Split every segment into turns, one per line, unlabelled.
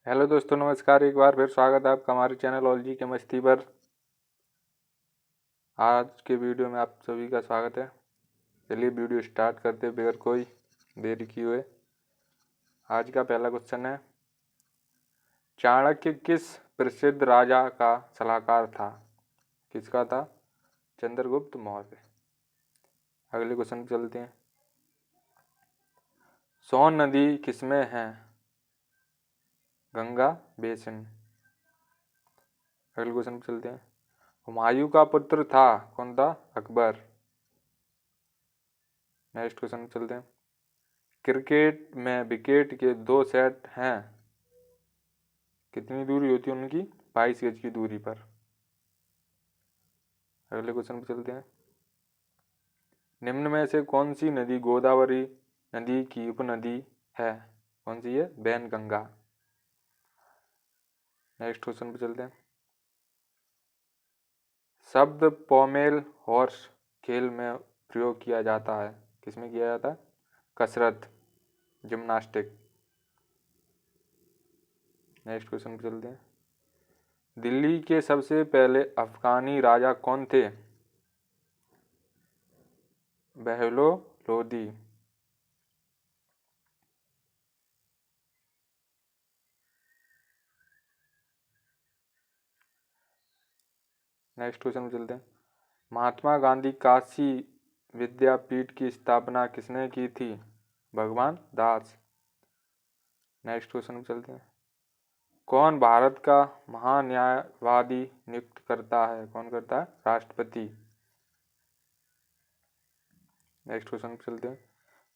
Hello दोस्तों, नमस्कार। एक बार फिर स्वागत है आपका हमारे चैनल ओलजी के मस्ती पर। आज के वीडियो में आप सभी का स्वागत है। चलिए वीडियो स्टार्ट करते हैं बगैर कोई देरी किए हुए। आज का पहला क्वेश्चन है, चाणक्य किस प्रसिद्ध राजा का सलाहकार था? किसका था? चंद्रगुप्त मौर्य। अगले क्वेश्चन पे चलते हैं। सोन नदी किसमें है? गंगा बेसिन। अगले क्वेश्चन पे चलते हैं। हुमायूं का पुत्र था कौन था? अकबर। नेक्स्ट क्वेश्चन पे चलते हैं। क्रिकेट में विकेट के 2 सेट हैं, कितनी दूरी होती है उनकी? 22 गज की दूरी पर। अगले क्वेश्चन पे चलते हैं। निम्न में से कौन सी नदी गोदावरी नदी की उपनदी है? कौन सी है? वैनगंगा। नेक्स्ट क्वेश्चन पे चलते हैं। शब्द पोमेल हॉर्स खेल में प्रयोग किया जाता है, किसमें किया जाता है? कसरत, जिम्नास्टिक। नेक्स्ट क्वेश्चन पे चलते हैं। दिल्ली के सबसे पहले अफगानी राजा कौन थे? बहलो लोदी। नेक्स्ट क्वेश्चन पे चलते हैं। महात्मा गांधी काशी विद्यापीठ की स्थापना किसने की थी? भगवान दास। नेक्स्ट क्वेश्चन पे चलते हैं। कौन भारत का महान्यायवादी नियुक्त करता है? कौन करता है? राष्ट्रपति। नेक्स्ट क्वेश्चन पे चलते हैं।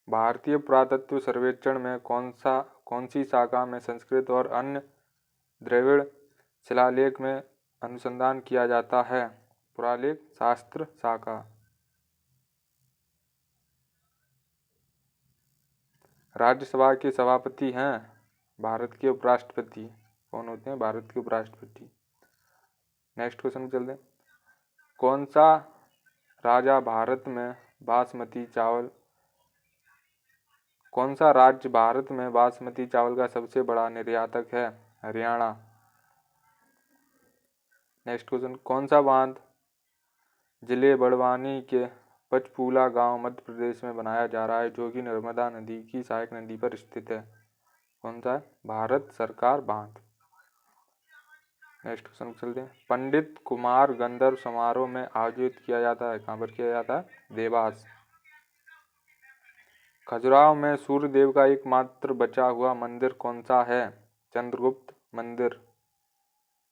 भारतीय पुरातत्व सर्वेक्षण में कौन सी शाखा में संस्कृत और अन्य द्रविड़ शिलालेख में अनुसंधान किया जाता है? पुरालेख शास्त्र शाखा। राज्यसभा के सभापति हैं भारत के उपराष्ट्रपति। कौन होते हैं? भारत के उपराष्ट्रपति। नेक्स्ट क्वेश्चन चलते हैं। कौन सा राजा भारत में बासमती चावल कौन सा राज्य भारत में बासमती चावल का सबसे बड़ा निर्यातक है? हरियाणा। Next question. कौन सा बांध जिले बड़वानी के पचपूला गांव मध्य प्रदेश में बनाया जा रहा है, जो कि नर्मदा नदी की सहायक नदी पर स्थित है? कौन सा है? भारत सरकार बांध। नेक्स्ट क्वेश्चन चलते हैं। पंडित कुमार गंधर्व समारोह में आयोजित किया जाता है, कहाँ पर किया जाता है? देवास। खजुराहो में सूर्य देव का एकमात्र बचा हुआ मंदिर कौन सा है? चंद्रगुप्त मंदिर।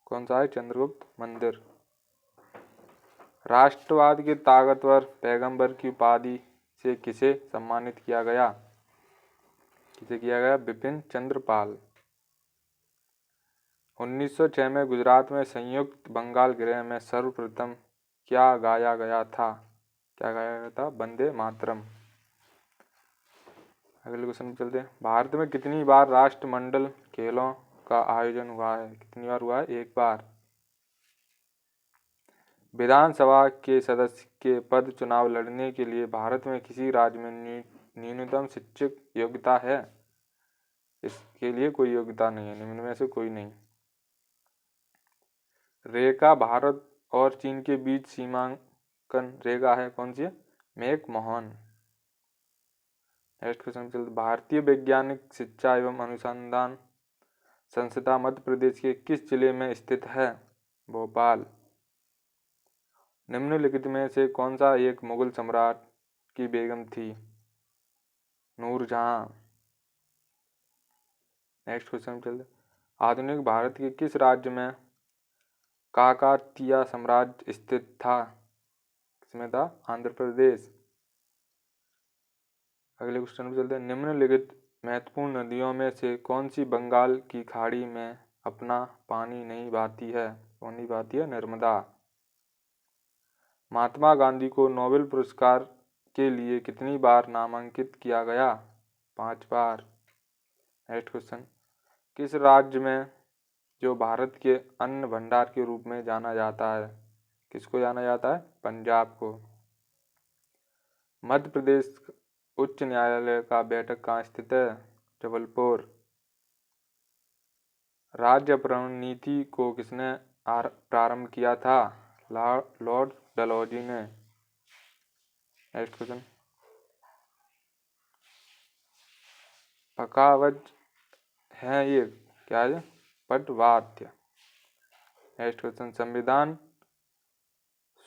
कौन सा है? चंद्रगुप्त मंदिर। राष्ट्रवाद के ताकतवर पैगंबर की उपाधि से किसे सम्मानित किया गया? किसे किया गया? बिपिन चंद्र पाल। 1906 में गुजरात में संयुक्त बंगाल गृह में सर्वप्रथम क्या गाया गया था? क्या गाया गया था? वंदे मातरम। अगले क्वेश्चन चलते हैं। भारत में कितनी बार राष्ट्रमंडल खेलों का आयोजन हुआ है? कितनी बार हुआ है? 1 बार। विधानसभा के सदस्य के पद चुनाव लड़ने के लिए भारत में किसी राज्य में न्यूनतम शिक्षक योग्यता है? इसके लिए कोई योग्यता नहीं है, निम्न में से कोई नहीं। रेखा भारत और चीन के बीच सीमांकन रेखा है, कौन सी है? मैक-मोहन। नेक्स्ट क्वेश्चन चलते। भारतीय वैज्ञानिक शिक्षा एवं अनुसंधान संस्था मध्य प्रदेश के किस जिले में स्थित है? भोपाल। निम्नलिखित में से कौन सा एक मुगल सम्राट की बेगम थी? नूरजहां। नेक्स्ट क्वेश्चन चलते। आधुनिक भारत के किस राज्य में काकतीय साम्राज्य स्थित था? किसमें था? आंध्र प्रदेश। अगले क्वेश्चन पे चलते हैं। निम्नलिखित महत्वपूर्ण नदियों में से कौन सी बंगाल की खाड़ी में अपना पानी नहीं बहाती है? कौन नहीं बहाती है? नर्मदा। महात्मा गांधी को नोबेल पुरस्कार के लिए कितनी बार नामांकित किया गया? 5 बार। Next question. किस राज्य में जो भारत के अन्न भंडार के रूप में जाना जाता है, किसको जाना जाता है? पंजाब को। मध्य प्रदेश उच्च न्यायालय का बैठक कहाँ स्थित है? जबलपुर। राज्य नीति को किसने प्रारंभ किया था? लॉर्ड डलहौजी ने। नेक्स्ट क्वेश्चन, पखावज है ये क्या है? पटवाद्य। नेक्स्ट क्वेश्चन, संविधान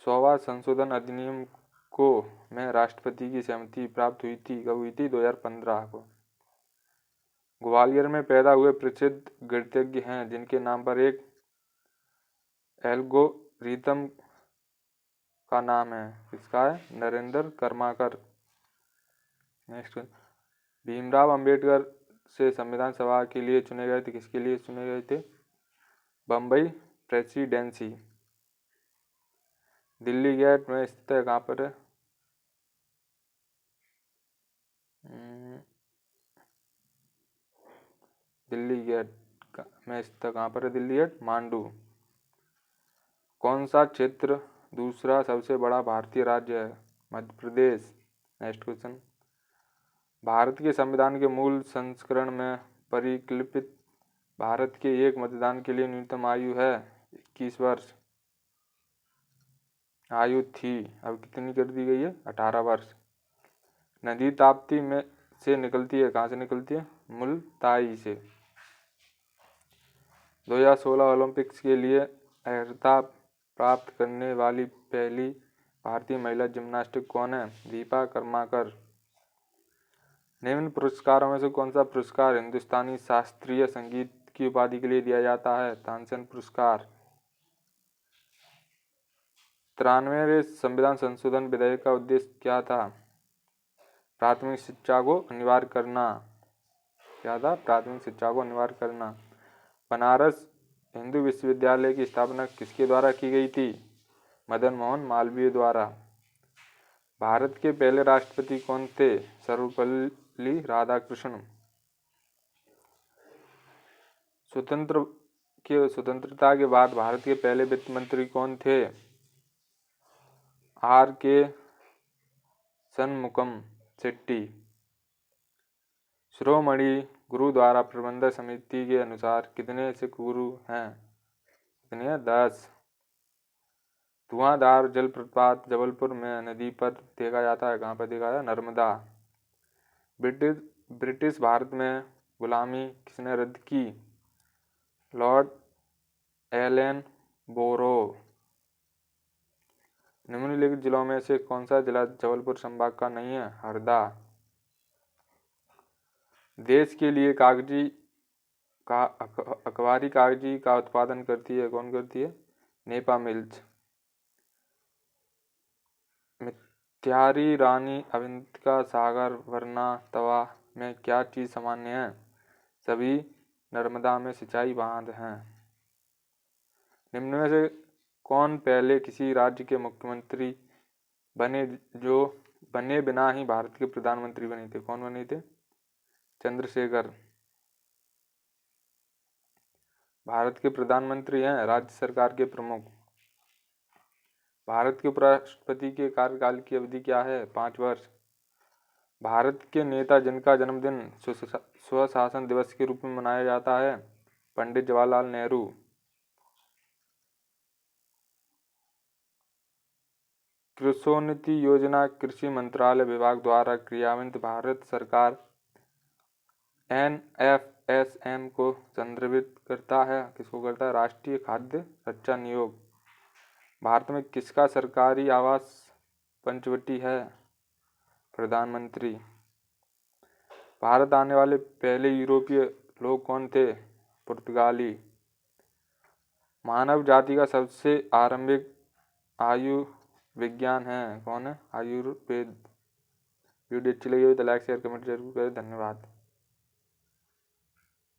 100वां संशोधन अधिनियम को में राष्ट्रपति की सहमति प्राप्त हुई थी, कब हुई थी? 2015 को। ग्वालियर में पैदा हुए प्रसिद्ध गणितज्ञ हैं जिनके नाम पर एक एल्गोरिथम का नाम है, किसका है? नरेंद्र कर्माकर। नेक्स्ट, भीमराव अंबेडकर से संविधान सभा के लिए चुने गए थे, किसके लिए चुने गए थे? बम्बई प्रेसिडेंसी। दिल्ली गेट में स्थित है, कहाँ पर है? दिल्ली गेट में स्थित कहाँ पर है? दिल्ली गेट मांडू। कौन सा क्षेत्र दूसरा सबसे बड़ा भारतीय राज्य है? मध्य प्रदेश। नेक्स्ट क्वेश्चन, भारत के संविधान के मूल संस्करण में परिकल्पित भारत के एक मतदान के लिए न्यूनतम आयु है 21 वर्ष। आयु थी, अब कितनी कर दी गई है? 18 वर्ष। नदी ताप्ती में से निकलती है, कहाँ से निकलती है? मुल्ताई से। 2016 ओलंपिक्स के लिए अर्हता प्राप्त करने वाली पहली भारतीय महिला जिम्नास्टिक कौन है? दीपा कर्माकर। निम्न पुरस्कारों में से कौन सा पुरस्कार हिंदुस्तानी शास्त्रीय संगीत की उपाधि के लिए दिया जाता है? तानसेन पुरस्कार। 93वें संविधान संशोधन विधेयक का उद्देश्य क्या था? प्राथमिक शिक्षा को अनिवार्य करना। क्या था? प्राथमिक शिक्षा को अनिवार्य करना। बनारस हिंदू विश्वविद्यालय की स्थापना किसके द्वारा की गई थी? मदन मोहन मालवीय द्वारा। भारत के पहले राष्ट्रपति कौन थे? सर्वपल्ली राधाकृष्णन। स्वतंत्रता के बाद भारत के पहले वित्त मंत्री कौन थे? R.K. शनमुगम शेट्टी। शिरोमणि गुरुद्वारा प्रबंधक समिति के अनुसार कितने सिख गुरु हैं? कितने हैं? 10। धुआंधार जलप्रपात जबलपुर में नदी पर देखा जाता है, कहाँ पर देखा जाता है? नर्मदा। ब्रिटिश भारत में गुलामी किसने रद्द की? लॉर्ड एलन बोरो। निम्नलिखित जिलों में से कौन सा जिला जबलपुर संभाग का नहीं है? हरदा। देश के लिए अखबारी कागजी का उत्पादन करती है, कौन करती है? नेपा मिल्स। मित्यारी रानी अवंतिका सागर वरना तवा में क्या चीज सामान्य है? सभी नर्मदा में सिंचाई बांध हैं। निम्न में से कौन पहले किसी राज्य के मुख्यमंत्री बने जो बने बिना ही भारत के प्रधानमंत्री बने थे? कौन बने थे? चंद्रशेखर। भारत के प्रधानमंत्री हैं राज्य सरकार के प्रमुख। भारत के उपराष्ट्रपति के कार्यकाल की अवधि क्या है? 5 वर्ष। भारत के नेता जिनका जन्मदिन स्वशासन दिवस के रूप में मनाया जाता है? पंडित जवाहरलाल नेहरू। कृषोन्नति योजना कृषि मंत्रालय विभाग द्वारा क्रियान्वित भारत सरकार NFSM को संदर्भित करता है, किसको करता है? राष्ट्रीय खाद्य सुरक्षा नियोग। भारत में किसका सरकारी आवास पंचवटी है? प्रधानमंत्री। भारत आने वाले पहले यूरोपीय लोग कौन थे? पुर्तगाली। मानव जाति का सबसे आरंभिक आयु विज्ञान है, कौन है? आयुर्वेद। वीडियो अच्छी लगी हो तो लाइक शेयर कमेंट जरूर करें। धन्यवाद।